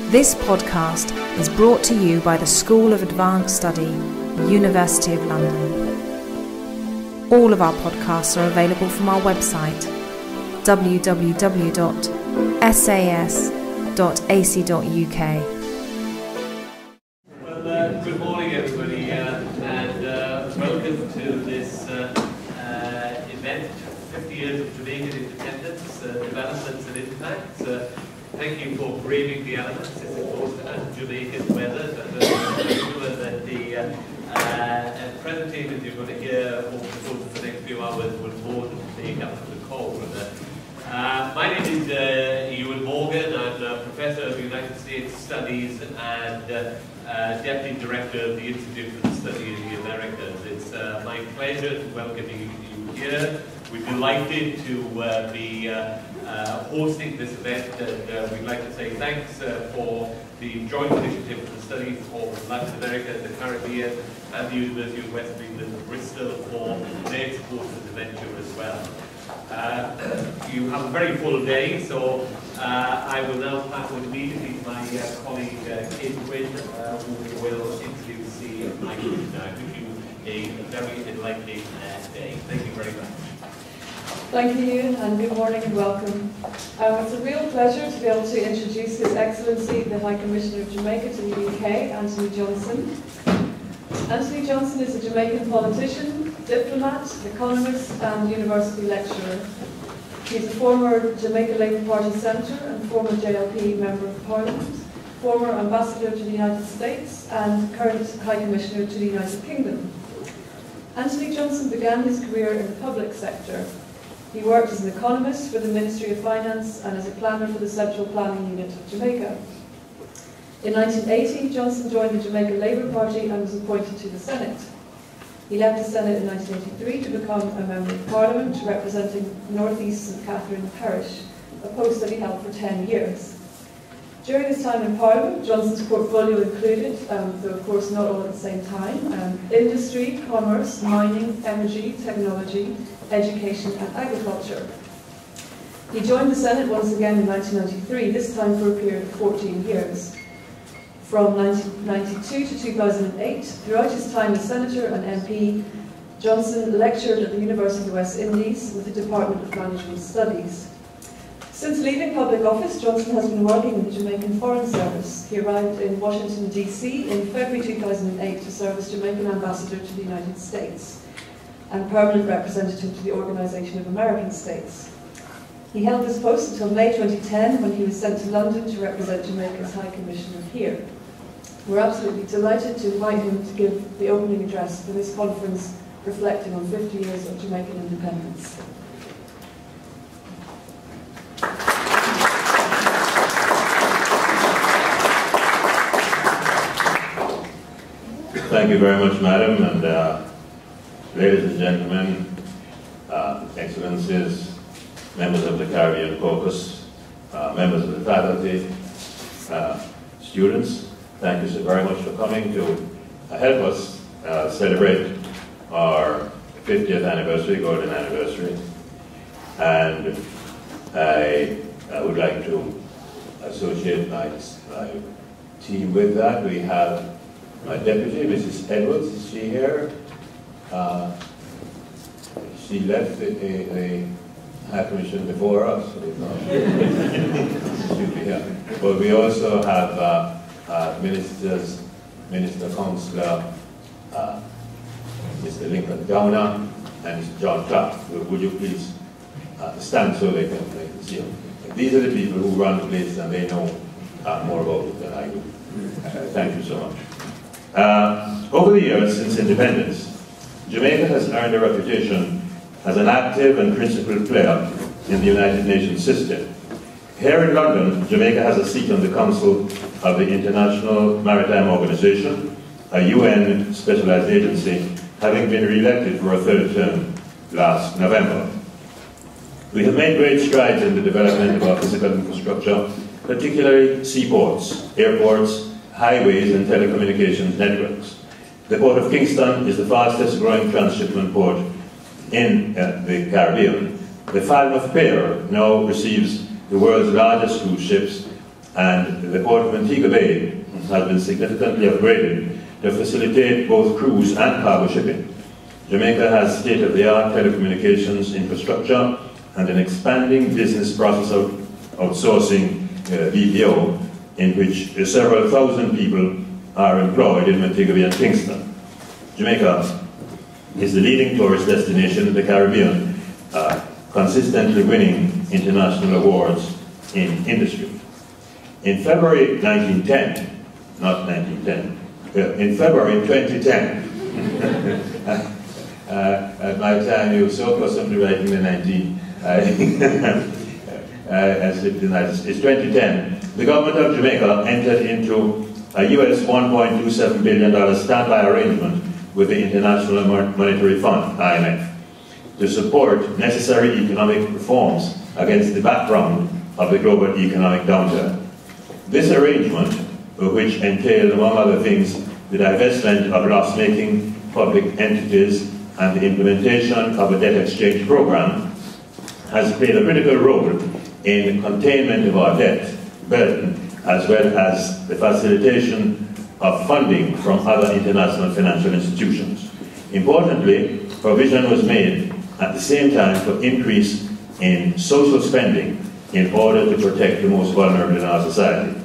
This podcast is brought to you by the School of Advanced Study, University of London. All of our podcasts are available from our website, www.sas.ac.uk. Well, good morning everybody, and welcome to this event, 50 years of Jamaican independence, developments and impacts. Thank you for braving the elements. It's of course Jamaican weather, but I'm sure that the presentations you're going to hear over the course of the next few hours will more than make up for the cold. My name is Ewan Morgan. I'm a Professor of United States Studies and Deputy Director of the Institute for the Study of the Americas. It's my pleasure to welcome you here. We're delighted to be hosting this event, and we'd like to say thanks for the joint initiative for the studies of Latin America and the Caribbean and the University of West England and Bristol for their support of the venture as well. You have a very full day, so I will now pass on immediately to my colleague Quinn, who will introduce the microphone. I wish you a very enlightening day. Thank you very much. Thank you, Ewan, and good morning and welcome. It's a real pleasure to be able to introduce His Excellency, the High Commissioner of Jamaica to the UK, Anthony Johnson. Anthony Johnson is a Jamaican politician, diplomat, economist and university lecturer. He's a former Jamaica Labour Party Senator and former JLP Member of Parliament, former Ambassador to the United States and current High Commissioner to the United Kingdom. Anthony Johnson began his career in the public sector. He worked as an economist for the Ministry of Finance and as a planner for the Central Planning Unit of Jamaica. In 1980, Johnson joined the Jamaica Labour Party and was appointed to the Senate. He left the Senate in 1983 to become a Member of Parliament representing North East St Catherine Parish, a post that he held for 10 years. During his time in Parliament, Johnson's portfolio included, though of course not all at the same time, industry, commerce, mining, energy, technology, education and agriculture. He joined the Senate once again in 1993, this time for a period of 14 years. From 1992 to 2008, throughout his time as Senator and MP, Johnson lectured at the University of the West Indies with the Department of Management Studies. Since leaving public office, Johnson has been working in the Jamaican Foreign Service. He arrived in Washington, D.C. in February 2008 to serve as Jamaican Ambassador to the United States and permanent representative to the Organization of American States. He held this post until May 2010 when he was sent to London to represent Jamaica's High Commissioner here. We're absolutely delighted to invite him to give the opening address for this conference reflecting on 50 years of Jamaican independence. Thank you very much, Madam, and ladies and gentlemen, Excellencies, members of the Caribbean Caucus, members of the faculty, students, thank you so very much for coming to help us celebrate our 50th anniversary, golden anniversary. And I would like to associate my team with that. We have my deputy, Mrs. Edwards. Is she here? She left the High Commission before us. So she'll be here. But we also have Minister Councillor Mr. Lincoln Downer and Mr. John Clark. Would you please stand so they can see them? These are the people who run the place and they know more about it than I do. Thank you so much. Over the years since independence, Jamaica has earned a reputation as an active and principled player in the United Nations system. Here in London, Jamaica has a seat on the Council of the International Maritime Organization, a UN specialized agency, having been re-elected for a third term last November. We have made great strides in the development of our physical infrastructure, particularly seaports, airports, highways and telecommunications networks. The Port of Kingston is the fastest growing transshipment port in the Caribbean. The Falmouth Pier now receives the world's largest cruise ships and the port of Montego Bay has been significantly upgraded to facilitate both cruise and cargo shipping. Jamaica has state-of-the-art telecommunications infrastructure and an expanding business process of outsourcing BPO, in which several thousand people are employed in Montego Bay and Kingston. Jamaica is the leading tourist destination in the Caribbean, consistently winning international awards in industry. In February 1910, not 1910, in February 2010, at my time you were so accustomed to writing the 19, it's 2010, the government of Jamaica entered into a US $1.27 billion standby arrangement with the International Monetary Fund, IMF, to support necessary economic reforms against the background of the global economic downturn. This arrangement, which entailed, among other things, the divestment of loss-making public entities and the implementation of a debt exchange program, has played a critical role in the containment of our debt burden, as well as the facilitation of funding from other international financial institutions. Importantly, provision was made at the same time for increase in social spending in order to protect the most vulnerable in our society.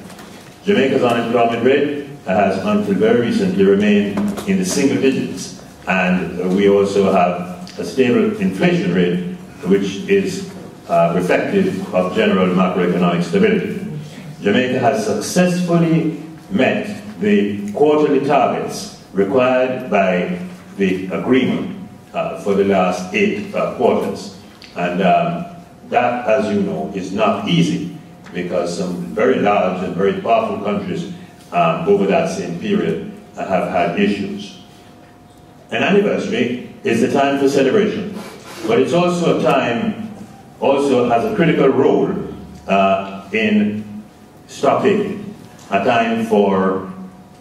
Jamaica's unemployment rate has until very recently remained in the single digits, and we also have a stable inflation rate which is reflective of general macroeconomic stability. Jamaica has successfully met the quarterly targets required by the agreement for the last 8 quarters. And that, as you know, is not easy, because some very large and very powerful countries over that same period have had issues. An anniversary is a time for celebration, but it's also a time, also has a critical role in stock-taking, a time for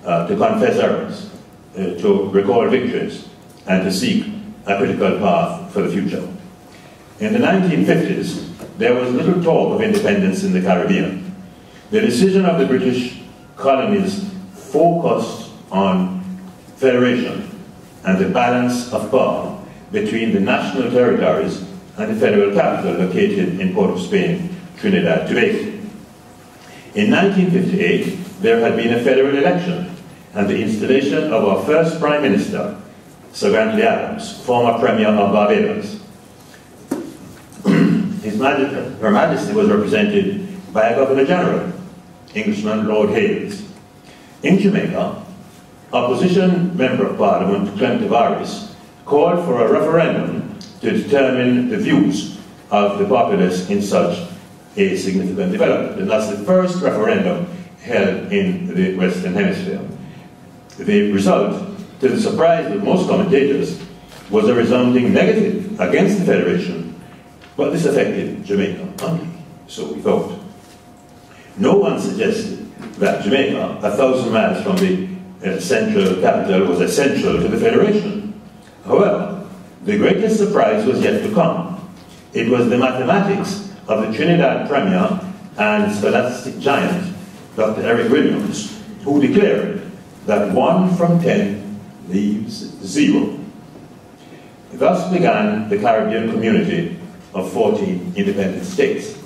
to confess errors, to recall victories, and to seek a critical path for the future. In the 1950s, there was little talk of independence in the Caribbean. The decision of the British colonies focused on federation and the balance of power between the national territories and the federal capital located in Port of Spain, Trinidad, Tobago. In 1958, there had been a federal election, and the installation of our first Prime Minister, Sir Grantley Adams, former Premier of Barbados. Her Majesty was represented by a Governor General, Englishman Lord Hales. In Jamaica, Opposition Member of Parliament Clem Tavares called for a referendum to determine the views of the populace in such a significant development. And that's the first referendum held in the Western Hemisphere. The result, to the surprise of most commentators, was a resounding negative against the Federation, but this affected Jamaica only, so we thought. No one suggested that Jamaica, 1,000 miles from the central capital, was essential to the Federation. However, the greatest surprise was yet to come. It was the mathematics of the Trinidad Premier and scholastic giant, Dr. Eric Williams, who declared that 1 from 10 leaves 0. Thus began the Caribbean community of 14 independent states,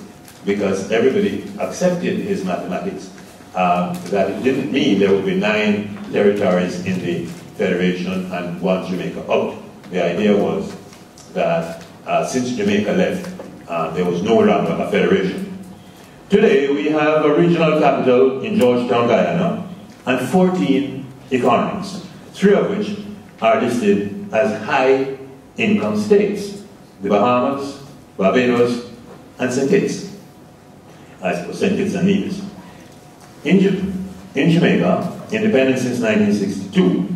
because everybody accepted his mathematics, that it didn't mean there would be 9 territories in the Federation and 1 Jamaica out. The idea was that since Jamaica left, there was no longer a federation. Today we have a regional capital in Georgetown, Guyana, and 14 economies, 3 of which are listed as high-income states: the Bahamas, Barbados, and St. Kitts. I suppose St. Kitts and Nevis. In Jamaica, independent since 1962,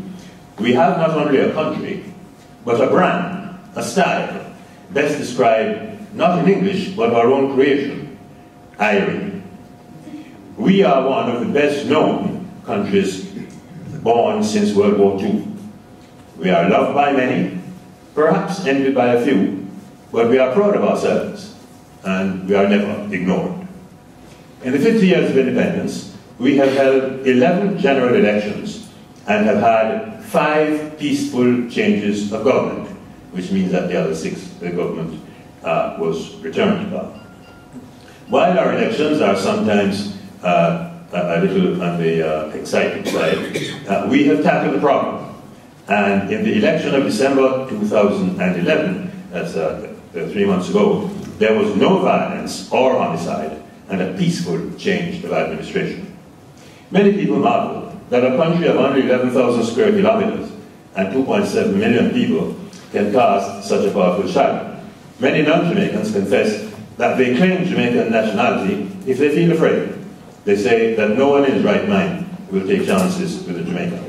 we have not only a country, but a brand, a style, best described not in English, but our own creation, irony. We are one of the best known countries born since World War II. We are loved by many, perhaps envied by a few, but we are proud of ourselves, and we are never ignored. In the 50 years of independence, we have held 11 general elections and have had 5 peaceful changes of government, which means that the other 6, the government was returned to power. While our elections are sometimes a little on the exciting side, we have tackled the problem. And in the election of December 2011, that's 3 months ago, there was no violence or homicide and a peaceful change of administration. Many people marvel that a country of only 11,000 square kilometers and 2.7 million people can cast such a powerful shadow. Many non-Jamaicans confess that they claim Jamaican nationality if they feel afraid. They say that no one in his right mind will take chances with a Jamaican.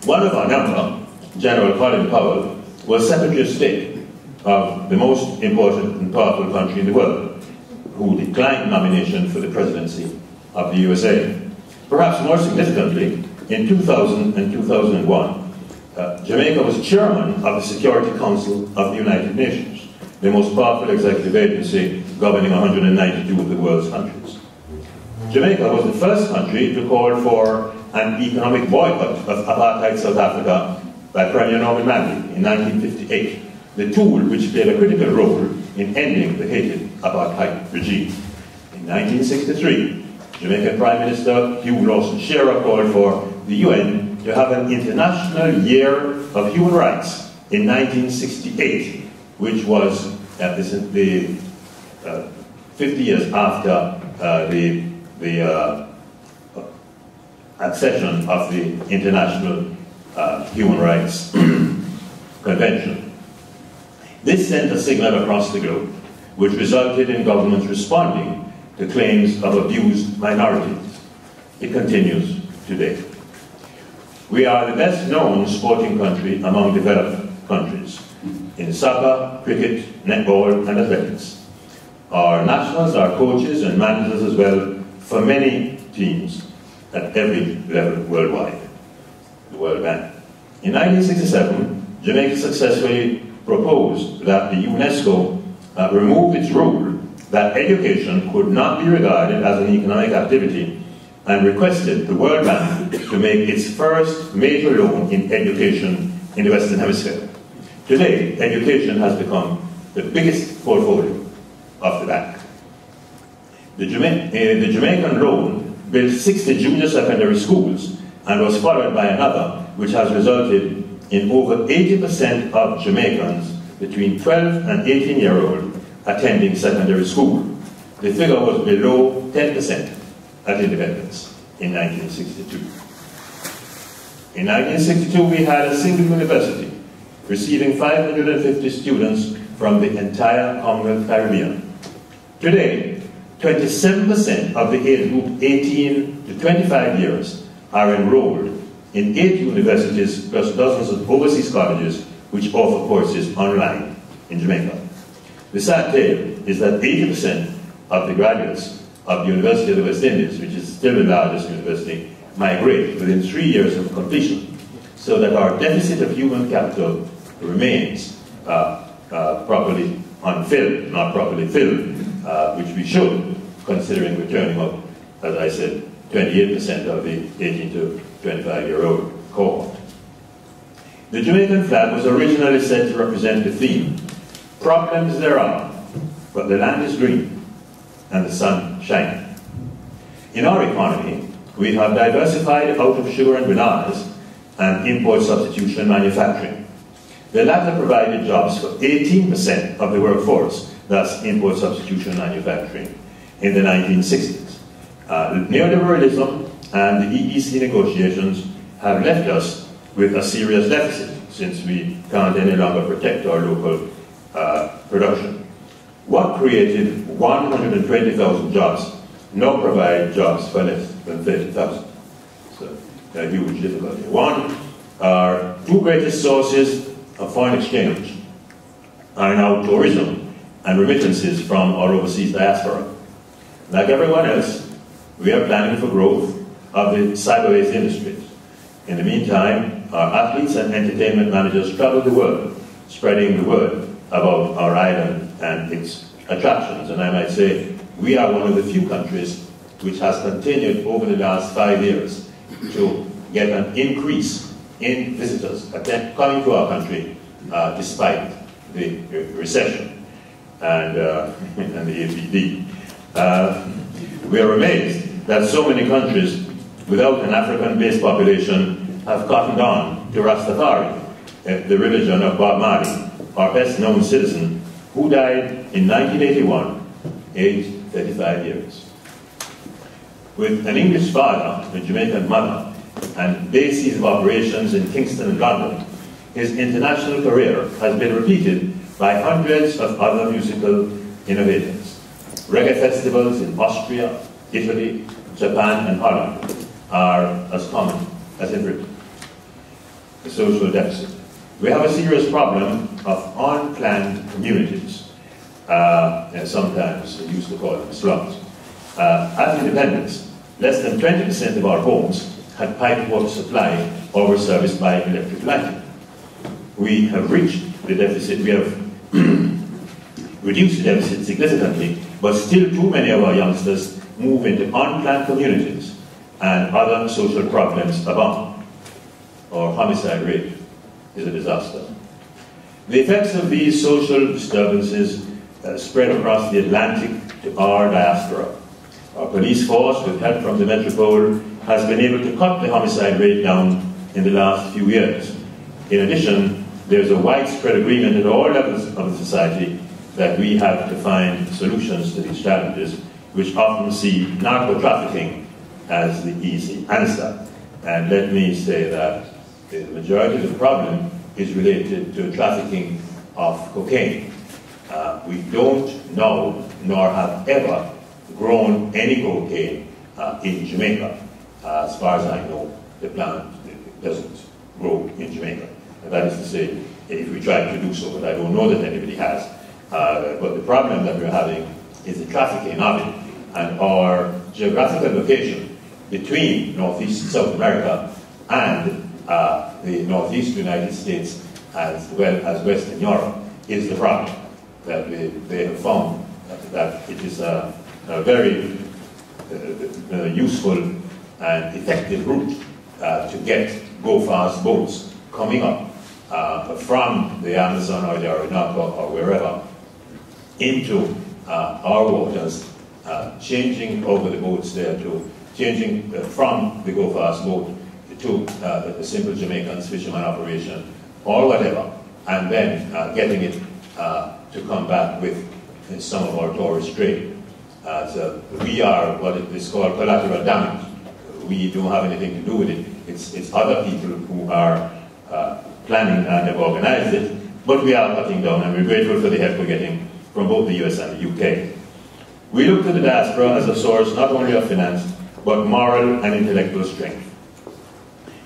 One of our number, General Colin Powell, was Secretary of State of the most important and powerful country in the world, who declined nomination for the presidency of the USA. Perhaps more significantly, in 2000 and 2001, Jamaica was chairman of the Security Council of the United Nations, the most powerful executive agency governing 192 of the world's countries. Jamaica was the first country to call for an economic boycott of apartheid South Africa by Premier Norman Manley in 1958, the tool which played a critical role in ending the hated apartheid regime. In 1963, Jamaican Prime Minister Hugh Lawson Shearer called for the UN to have an International Year of Human Rights in 1968, which was the 50 years after the accession of the International Human Rights Convention. This sent a signal across the globe, which resulted in governments responding to claims of abused minorities. It continues today. We are the best known sporting country among developed countries in soccer, cricket, netball, and athletics. Our nationals are coaches and managers as well for many teams at every level worldwide. The World Bank. In 1967, Jamaica successfully proposed that the UNESCO remove its rule that education could not be regarded as an economic activity, and requested the World Bank to make its first major loan in education in the Western Hemisphere. Today, education has become the biggest portfolio of the bank. The Jamaican loan built 60 junior secondary schools and was followed by another, which has resulted in over 80% of Jamaicans between 12 and 18-year-old attending secondary school. The figure was below 10% at independence in 1962. In 1962, we had a single university receiving 550 students from the entire Commonwealth Caribbean. Today, 27% of the age group 18 to 25 years are enrolled in 8 universities plus dozens of overseas colleges which offer courses online in Jamaica. The sad tale is that 80% of the graduates of the University of the West Indies, which is still the largest university, migrate within 3 years of completion, so that our deficit of human capital remains properly unfilled, not properly filled, which we should, considering we're turning up, as I said, 28% of the 18 to 25-year-old cohort. The Jamaican flag was originally said to represent the theme, "Problems there are, but the land is green and the sun shining." In our economy, we have diversified out of sugar and bananas and import substitution manufacturing. The latter provided jobs for 18% of the workforce, thus import substitution manufacturing, in the 1960s. Neoliberalism and the EEC negotiations have left us with a serious deficit, since we can't any longer protect our local production. What created 120,000 jobs now provide jobs for less than 30,000. So a huge difficulty. One, our 2 greatest sources of foreign exchange are now tourism and remittances from our overseas diaspora. Like everyone else, we are planning for growth of the cyber-based industries. In the meantime, our athletes and entertainment managers travel the world, spreading the word about our island and its attractions. And I might say we are one of the few countries which has continued over the last 5 years to get an increase in visitors coming to our country despite the recession and the APD. We are amazed that so many countries without an African-based population have cottoned on to Rastafari, the religion of Bob Marley, our best-known citizen, who died in 1981, aged 35 years. With an English father, a Jamaican mother, and bases of operations in Kingston and London, his international career has been repeated by hundreds of other musical innovators. Reggae festivals in Austria, Italy, Japan, and Holland are as common as in Britain. The social deficit. We have a serious problem of unplanned communities, and sometimes we used to call them slums. At independence, less than 20% of our homes had pipe water supply or were serviced by electric lighting. We have reached the deficit, we have reduced the deficit significantly, but still too many of our youngsters move into unplanned communities and other social problems abound. Our homicide rate is a disaster. The effects of these social disturbances spread across the Atlantic to our diaspora. Our police force, with help from the metropole, has been able to cut the homicide rate down in the last few years. In addition, there is a widespread agreement at all levels of the society that we have to find solutions to these challenges, which often see narco-trafficking as the easy answer. And let me say that the majority of the problem is related to trafficking of cocaine. We don't know, nor have ever grown any cocaine in Jamaica. As far as I know, the plant doesn't grow in Jamaica. And that is to say, if we try to do so, but I don't know that anybody has. But the problem that we're having is the trafficking of it, and our geographical location between Northeast and South America and the Northeast United States as well as Western Europe is the problem. That they have found that it is a very useful and effective route to get go-fast boats coming up from the Amazon or the Orinoco or wherever into our waters, changing over the boats there to changing from the go-fast boat to the simple Jamaican fisherman operation or whatever, and then getting it to come back with some of our tourist trade. So we are what is called collateral damage. We don't have anything to do with it. It's other people who are planning and have organized it, but we are cutting down, and we're grateful for the help we're getting from both the US and the UK. We look to the diaspora as a source not only of finance, but moral and intellectual strength.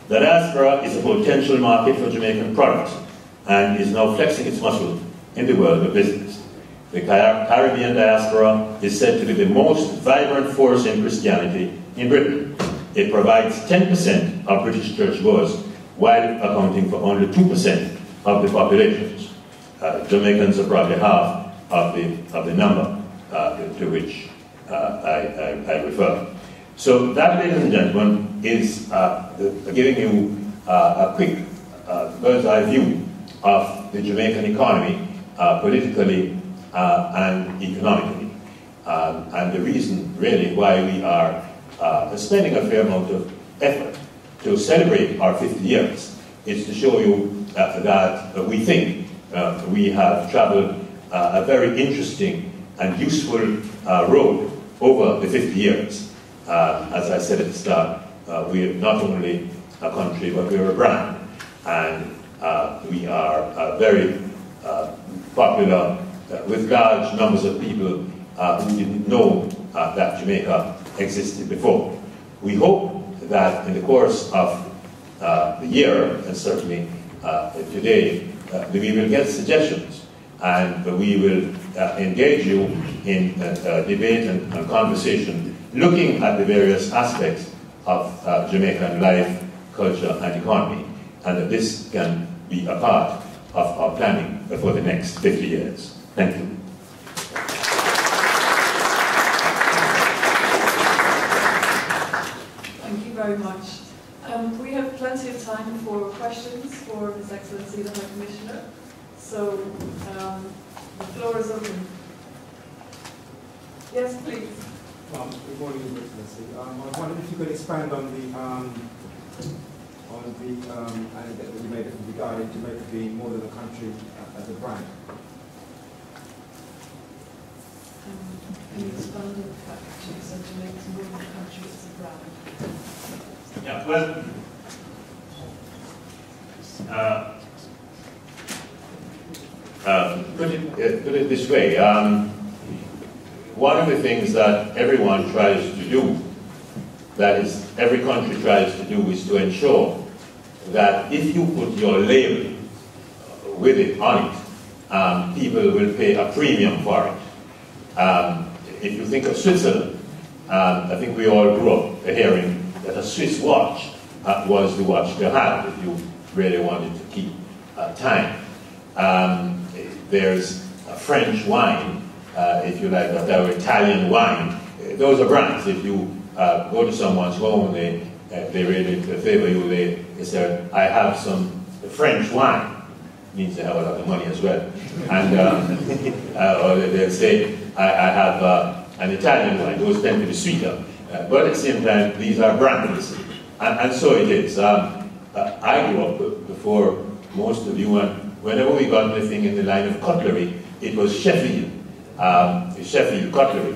The diaspora is a potential market for Jamaican products and is now flexing its muscle in the world of business. The Caribbean diaspora is said to be the most vibrant force in Christianity in Britain. It provides 10% of British churchgoers, while accounting for only 2% of the populations. Jamaicans are probably half of the number to which I refer. So that, ladies and gentlemen, is giving you a quick bird's eye view of the Jamaican economy, politically and economically. And the reason, really, why we are spending a fair amount of effort to celebrate our 50 years is to show you that we think we have traveled a very interesting and useful road over the 50 years. As I said at the start, we are not only a country, but we are a brand. And we are very popular with large numbers of people who didn't know that Jamaica existed before. We hope that in the course of the year, and certainly today, we will get suggestions, and we will engage you in debate and conversation, looking at the various aspects of Jamaican life, culture, and economy, and that this can be a part of our planning for the next 50 years. Thank you. very much. We have plenty of time for questions for His Excellency the High Commissioner. So the floor is open. Yes, please. Good morning, Your Excellency. I wondered if you could expand on the anecdote that you made regarding Jamaica being more than a country as a brand. Can you expand on the fact that you said Jamaica is more than a country as a brand? Yeah, well, put it this way. One of the things that everyone tries to do, that is, every country tries to do, is to ensure that if you put your label with it on it, people will pay a premium for it. If you think of Switzerland, I think we all grew up hearing that a Swiss watch was the watch to have if you really wanted to keep time. There's a French wine, if you like, or Italian wine. Those are brands. If you go to someone's home, they really favor you. They say, I have some French wine. Means they have a lot of money as well. And or they'll say, I have an Italian wine. Those tend to be sweeter. But at the same time, these are brands. And so it is. I grew up before most of you, and whenever we got anything in the line of cutlery, it was Sheffield cutlery,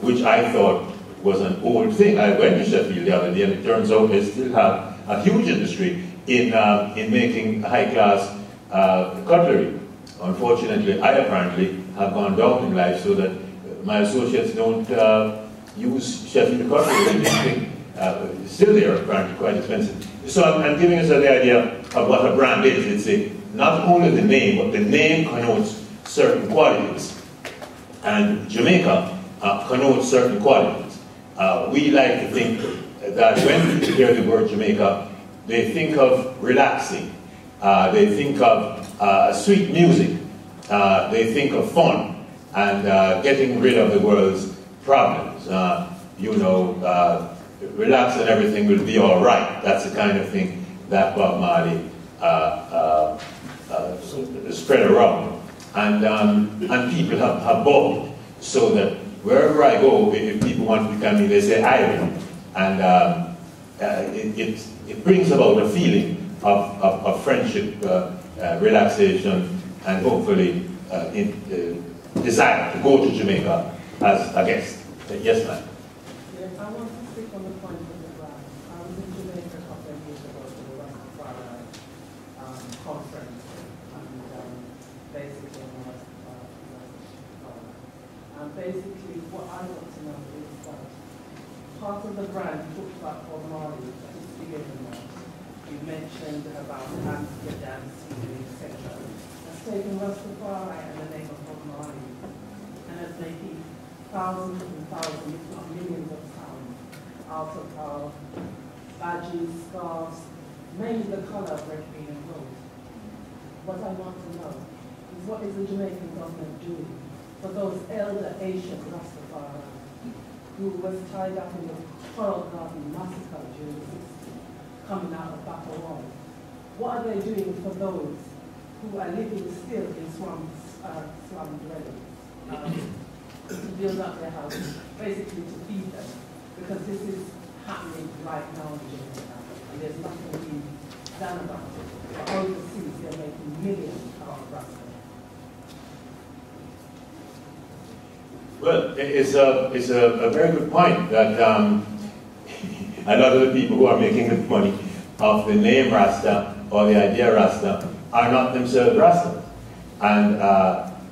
which I thought was an old thing. I went to Sheffield the other day, and it turns out they still have a huge industry in making high-class cutlery. Unfortunately, I apparently have gone down in life so that my associates don't use Sheffield cutlery. Still there, apparently quite expensive. So I'm giving us the idea of what a brand is. It's not only the name, but the name connotes certain qualities. And Jamaica connotes certain qualities. We like to think that when people hear the word Jamaica, they think of relaxing, they think of sweet music, they think of fun, and getting rid of the world's problems. Relax and everything will be all right. That's the kind of thing that Bob Marley spread around. And people have bought it, so that wherever I go, if people want to become me, they say Ireland. And it brings about a feeling of friendship, relaxation, and hopefully desire to go to Jamaica as a guest. Yes, ma'am. Yes, I want to speak on the point of the brand. I was in Jamaica a couple of years ago for the Rastafari conference, and basically on the Rastafari. And basically what I want to know is that part of the brand, you talked about Bob Marley, that is bigger than that. You mentioned about Amsterdam, Sweden, etc. That's taken Rastafari and the name of Bob Marley, and it's making thousands and thousands, if not millions of pounds out of our badges, scarves, mainly the colour of red, green and gold. What I want to know is what is the Jamaican government doing for those elder Asian Rastafari who was tied up in the Coral Garden massacre during the 60s, coming out of Battle Wall. What are they doing for those who are living still in slum dwellings? To build up their houses, basically to feed them, because this is happening right now in Jamaica, and there's nothing being done about it. But overseas, they're making millions out of Rasta. Well, it's a very good point that a lot of the people who are making the money off the name Rasta or the idea Rasta are not themselves Rastas. And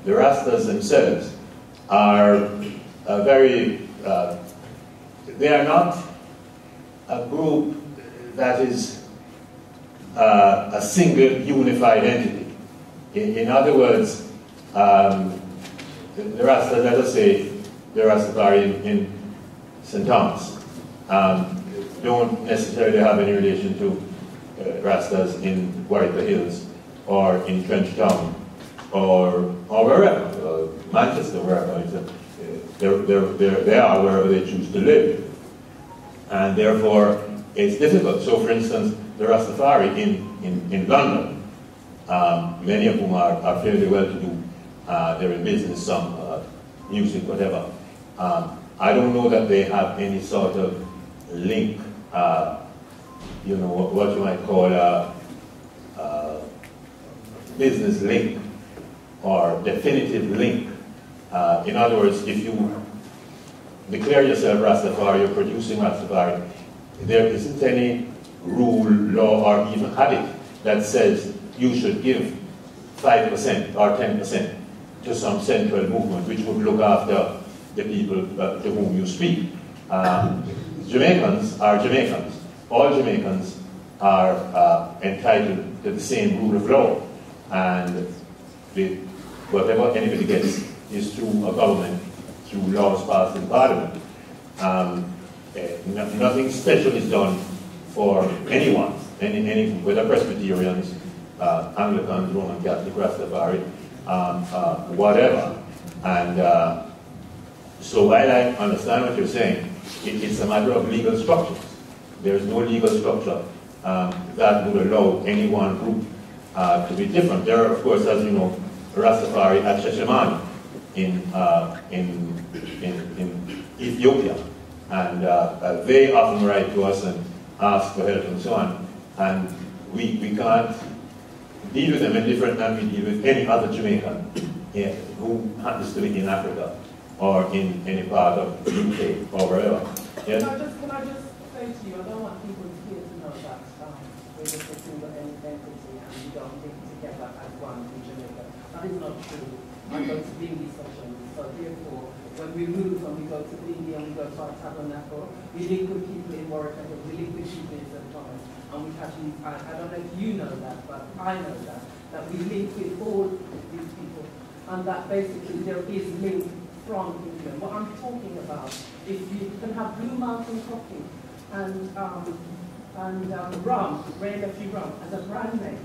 the Rastas themselves are they are not a group that is a single unified entity. In other words, the Rastas, let us say, the Rastafari in St. Thomas, don't necessarily have any relation to Rastas in Warwick Hills or in Trench Town or wherever, Manchester, wherever. They are wherever they choose to live. And therefore, it's difficult. So, for instance, the Rastafari in London, many of whom are fairly well-to-do, they're in business, some music, whatever. I don't know that they have any sort of link, you know, what you might call a business link or definitive link. In other words, if you declare yourself Rastafari, you're producing Rastafari, there isn't any rule, law, or even habit that says you should give 5% or 10% to some central movement which would look after the people to whom you speak. Jamaicans are Jamaicans. All Jamaicans are entitled to the same rule of law, and whatever anybody gets is through a government, through laws passed in Parliament. Nothing special is done for anyone, whether Presbyterians, Anglicans, Roman Catholic, Rastafari, whatever. And so while I understand what you're saying, it's a matter of legal structures. There's no legal structure that would allow any one group to be different. There are, of course, as you know, Rastafari at Shashamani in Ethiopia, and they often write to us and ask for help and so on, and we can't deal with them any different than we deal with any other Jamaican who happens to be in Africa or in any part of the UK or wherever. Yes? Can I just say to you, I don't want people here to know that we're just a single entity and we don't live together as one in Jamaica. That is not true. I go to Bingi sessions, so therefore, when we move and we go to Bingi and we go to our tabernacle, we link with people in Warwick, we link with people in St. Thomas, and we actually, I don't know if you know that, but I know that we link with all these people, and that basically there is link from England. What I'm talking about, if you can have Blue Mountain coffee and rum, Ray Lefty rum, as a brand name,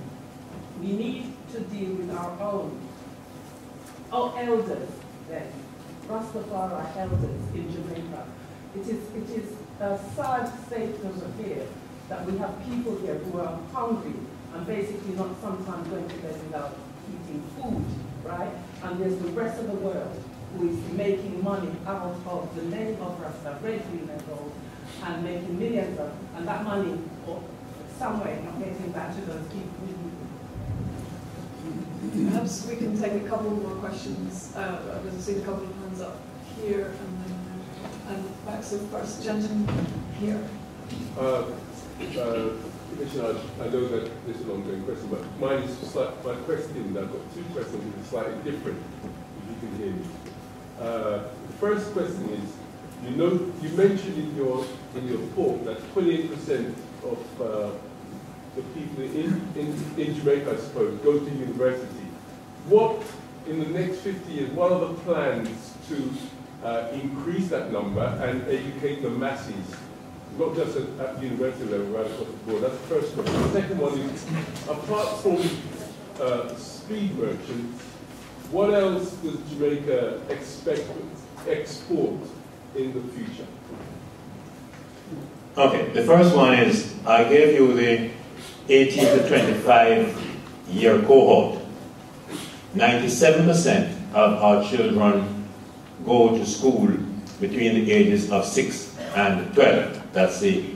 we need to deal with our own. Oh, elders, then. Rastafari elders in Jamaica. It is a sad state of affairs that we have people here who are hungry and basically not sometimes going to bed without eating food, right? And there's the rest of the world who is making money out of the name of Rasta, red, green, and gold, and making millions of, and that money, or some way, not getting back to those people. Perhaps we can take a couple more questions. I've seen a couple of hands up here and back. So first, gentleman here. Commissioner, I know that this is an ongoing question, but mine is my question. I've got two questions which are slightly different, if you can hear me. The first question is, you mentioned in your report that 28% of the people in Jamaica, I suppose, go to university. What, in the next 50 years, what are the plans to increase that number and educate the masses, not just at the university level, right across the board? That's the first question. The second one is, apart from speed merchants, what else does Jamaica expect to export in the future? Okay, the first one is, I gave you the 18 to 25 year cohort. 97% of our children go to school between the ages of 6 and 12. That's the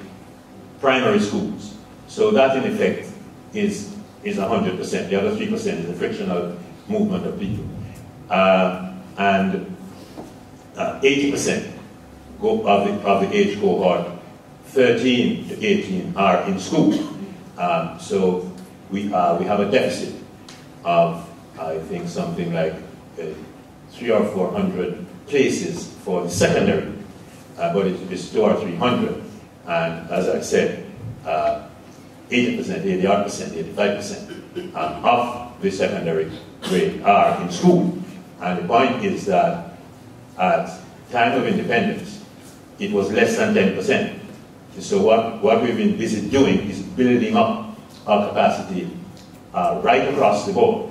primary schools. So that in effect is 100%. The other 3% is a frictional movement of people. And 80% of the age cohort, 13 to 18, are in school. So we have a deficit of, I think, something like 300 or 400 places for the secondary, but it's 200 or 300. And as I said, 80%, 80%, 85% of the secondary grade are in school. And the point is that at time of independence, it was less than 10%. So what we've been busy doing is building up our capacity right across the board.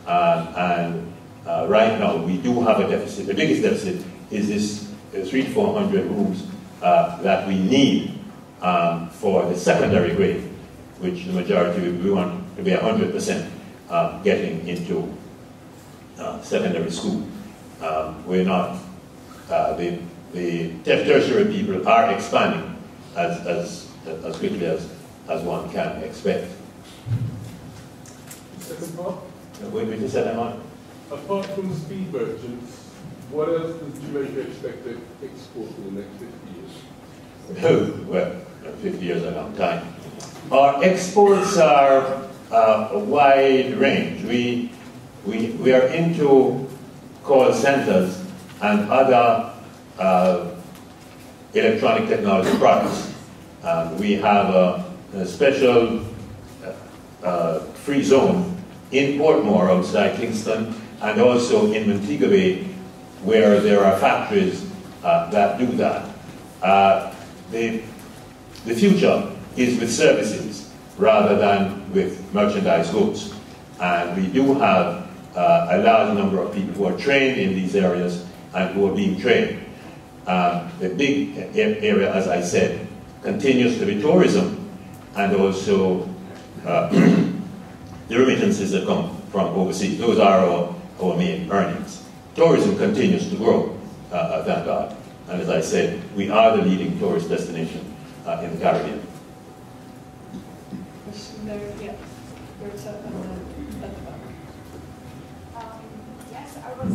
Right now, we do have a deficit. The biggest deficit is this 300 to 400 rooms that we need for the secondary grade, which the majority we want to be 100% getting into secondary school. We're not, the tertiary people are expanding as quickly as one can expect. Second part? Wait, we just said that on. Apart from speed merchants, what else does Jamaica expect to export in the next 50 years? Well, 50 years is a long time. Our exports are a wide range. We are into call centers and other electronic technology products. We have a special free zone in Portmore outside Kingston and also in Montego Bay, where there are factories that do that. The future is with services rather than with merchandise goods. And we do have a large number of people who are trained in these areas and who are being trained. The big area, as I said, continues to be tourism and also the remittances that come from overseas. Those are our main earnings. Tourism continues to grow, thank God. And as I said, we are the leading tourist destination in the Caribbean. Yes, I was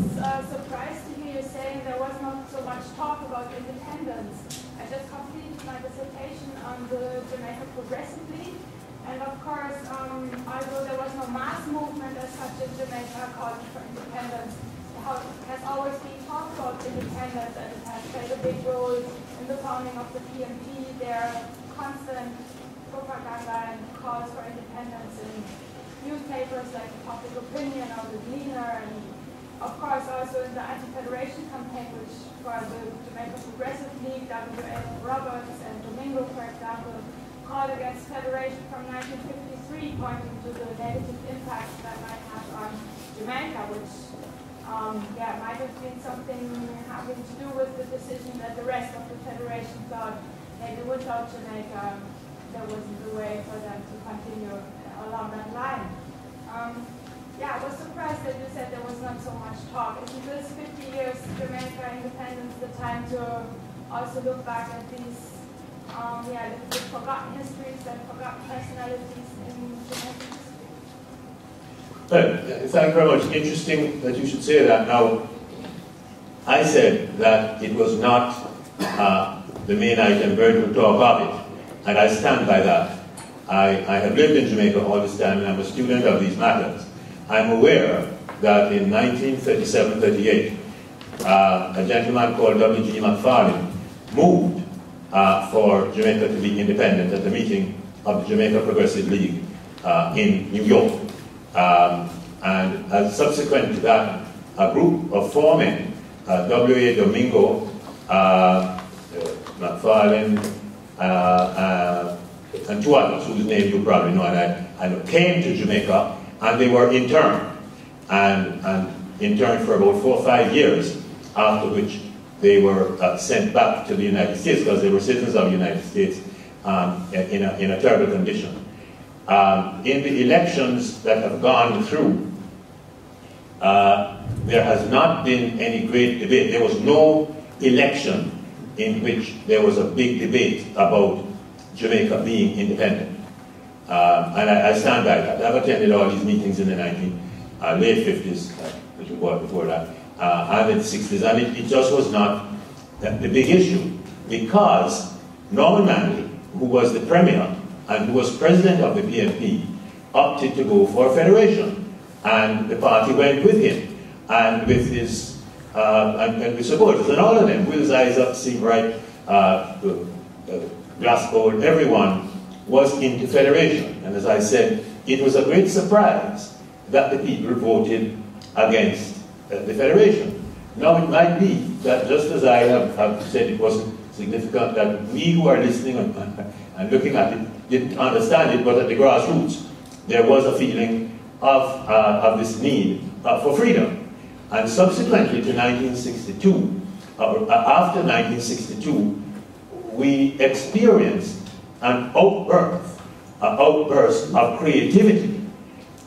surprised to hear you saying there was not so much talk about independence. I just completed my dissertation on the Jamaica Progressive League, and of course, although there was no mass movement as such in Jamaica calling for independence, there has always been talk about independence, and it has played a big role in the founding of the PMP. Their constant propaganda and calls for independence in newspapers like the Public Opinion or the Gleaner, and of course also in the anti-federation campaign, which for the Jamaica Progressive League, W.A. Roberts and Domingo, for example, called against federation from 1953, pointing to the negative impact that might have on Jamaica, which might have been something having to do with the decision that the rest of the federation thought maybe without Jamaica there wasn't a way for them to continue along that line. I was surprised that you said there was not so much talk. Isn't this 50 years Jamaica independence the time to also look back at these the forgotten histories and forgotten personalities in Jamaican history? Thank you very much. Interesting that you should say that. Now, I said that it was not the main item, very good talk of it, and I stand by that. I have lived in Jamaica all this time, and I'm a student of these matters. I'm aware that in 1937-38, a gentleman called W.G. McFarlane moved for Jamaica to be independent at the meeting of the Jamaica Progressive League in New York. And as subsequent to that, a group of four men, W.A. Domingo, McFarlane, and two others whose names you probably know, and I came to Jamaica, and they were interned, and interned for about 4 or 5 years, after which they were sent back to the United States because they were citizens of the United States in a terrible condition. In the elections that have gone through, there has not been any great debate. There was no election in which there was a big debate about Jamaica being independent. And I stand by that. I've attended all these meetings in the late 50s, which was before that, and in the 60s, and it just was not the big issue, because Norman Manley, who was the premier and who was president of the PNP, opted to go for a federation, and the party went with him, and with his and with supporters, and all of them, Will's eyes up, see right, Glasgow, everyone was into federation. And as I said, it was a great surprise that the people voted against the federation. Now it might be that, just as I have said it wasn't significant, that we who are listening and looking at it didn't understand it, but at the grassroots there was a feeling of this need for freedom. And subsequently to 1962, after 1962, we experienced an outburst of creativity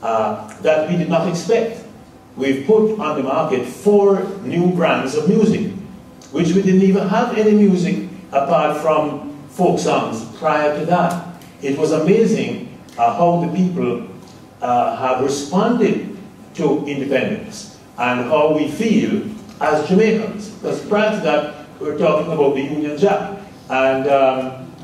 that we did not expect. We've put on the market 4 new brands of music, which we didn't even have any music apart from folk songs prior to that. It was amazing how the people have responded to independence and how we feel as Jamaicans. Because prior to that, we were talking about the Union Jack, and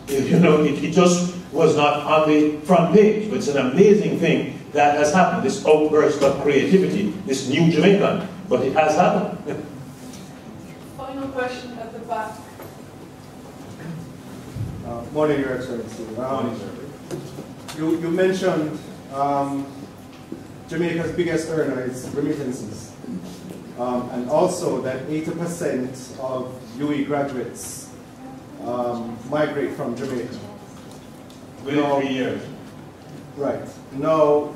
you know, it just was not on the front page. But it's an amazing thing that has happened, this outburst of creativity, this new Jamaican, but it has happened. Final question at the back. Morning, Your Excellency. You mentioned Jamaica's biggest earner is remittances, and also that 80% of UE graduates migrate from Jamaica. Within 3 years. Right. Now,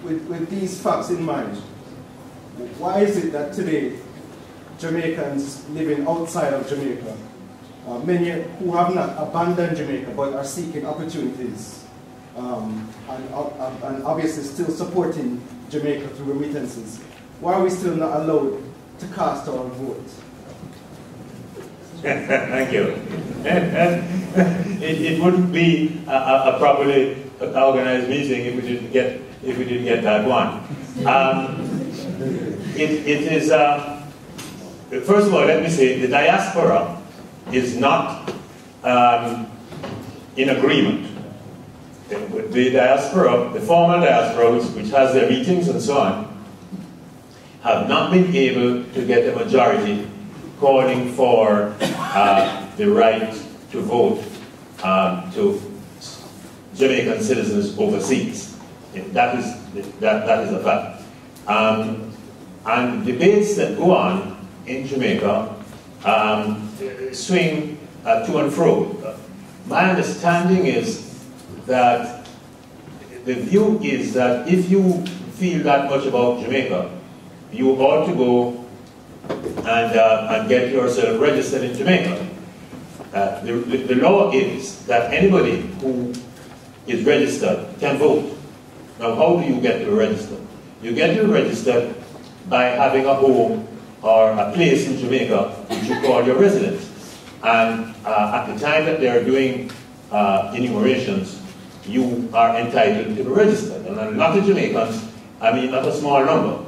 with these facts in mind, why is it that today Jamaicans living outside of Jamaica, many who have not abandoned Jamaica but are seeking opportunities and obviously still supporting Jamaica through remittances, why are we still not allowed to cast our vote? Thank you. It wouldn't be a properly organized meeting if we didn't get that one. It is first of all, let me say the diaspora is not in agreement. The diaspora, the formal diaspora, which has their meetings and so on, have not been able to get a majority calling for the right to vote to Jamaican citizens overseas. That is a fact. And debates that go on in Jamaica swing to and fro. My understanding is that the view is that if you feel that much about Jamaica, you ought to go and get yourself registered in Jamaica. The law is that anybody who is registered can vote. Now, how do you get to register? You get to register by having a home or a place in Jamaica which you call your residence. And at the time that they are doing enumerations, you are entitled to be registered. And a lot of Jamaicans, I mean not a small number,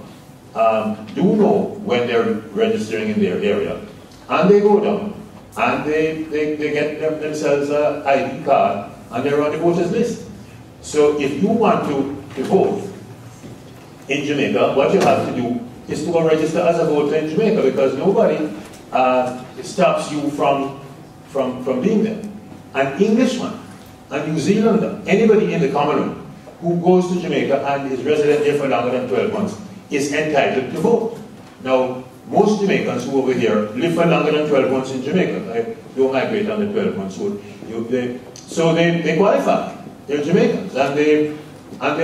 do know when they're registering in their area. And they go down and they get themselves an ID card and they're on the voters list. So if you want to vote in Jamaica, what you have to do is to go register as a voter in Jamaica, because nobody stops you from being there. An Englishman, a New Zealander, anybody in the Commonwealth who goes to Jamaica and is resident there for longer than 12 months is entitled to vote. Now, most Jamaicans who over here live for longer than 12 months in Jamaica. They don't migrate under 12 months. So they qualify. They're Jamaicans and they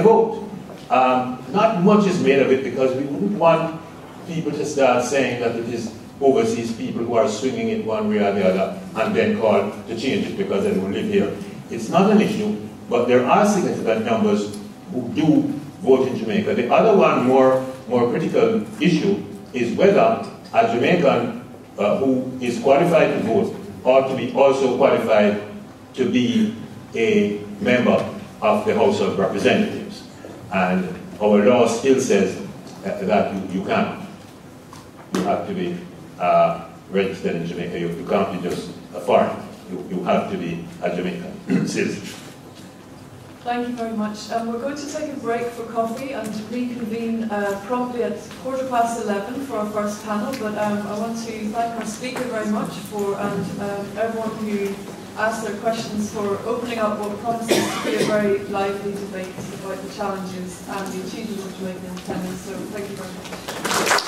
vote. Not much is made of it because we wouldn't want people to start saying that it is overseas people who are swinging it one way or the other and then call to change it because they don't live here. It's not an issue, but there are significant numbers who do vote in Jamaica. The other one, more critical issue is whether a Jamaican who is qualified to vote ought to be also qualified to be a member of the House of Representatives. And our law still says that you can't. You have to be registered in Jamaica. You can't be just a foreigner. You have to be a Jamaican citizen. Thank you very much. We're going to take a break for coffee and reconvene promptly at 11:15 for our first panel. But I want to thank our speaker very much and everyone who asked their questions for opening up what promises to be a very lively debate about the challenges and the achievements of Jamaican independence. So thank you very much.